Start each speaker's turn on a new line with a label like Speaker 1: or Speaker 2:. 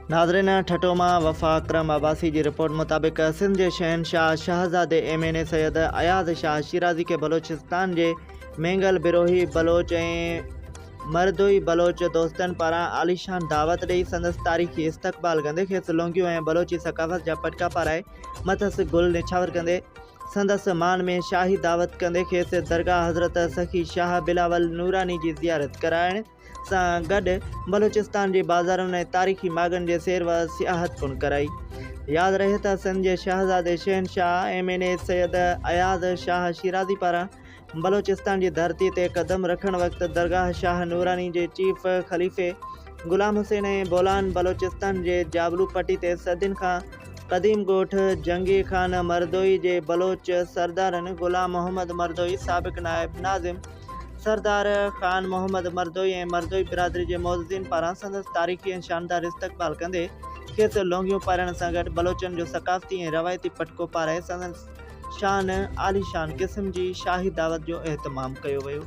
Speaker 1: नाज़रीन, ठटोमा वफ़ा अकरम अब्बासी की रिपोर्ट मुताबिक सिंध के शहनशाह शहज़ादे MNA सैयद अयाज़ शाह शिराज़ी के बलोचिस्तान के मेंगल बिरोही बलोच मरदोई बलोच दोस्तन पारां आलीशान दावत ॾेई संदसि तारीख़ी इस्तक़बाल कंदे खेसि लोंगियूं ऐं बलोची सकाफ़त जा पटका पाराए मथसि गुल निछावर कंदे संदसि मान में शाही दावत कंदे खेसि दरगाह हज़रत सखी शाह बिलावल नूरानी की ज़ियारत कराइण सां गॾु बलोचिस्तान जी बाज़ारुनि ऐं तारीख़ी मागनि जे सैर व सियाहत पिणु कराई। यादि रहे त सिंध जे शहज़ादे शहनशाह MNA सैयद अयाज़ शाह शिराज़ी पारां बलोचिस्तान की धरती ते कदम रखण वक़्तु दरगाह शाह नूरानी के चीफ ख़लीफ़े ग़ुलाम हुसैन ऐं बोलान बलोचिस्तान के जाबलू पट्टी ते सदियुनि खां क़दीम ॻोठ जंगी खान मरदोई जे बलोच सरदारनि ग़ुलाम मोहम्मद मरदोई, साबिक़ नायब नाज़िम सरदार ख़ान मोहम्मद मरदोई ऐं मरदोई बिरादरी के मोअज़्ज़िन पारां संदसि तारीख़ी ऐं शानदार इस्तक़बाल कंदे खेसि लोंगियूं पाराइण सां गॾु बलोचन जो सकाफ़ती ऐं रवायती पटको पाराए संदसि शान आलीशान क़िस्म की शाही दावत जो एहतमाम कयो वियो।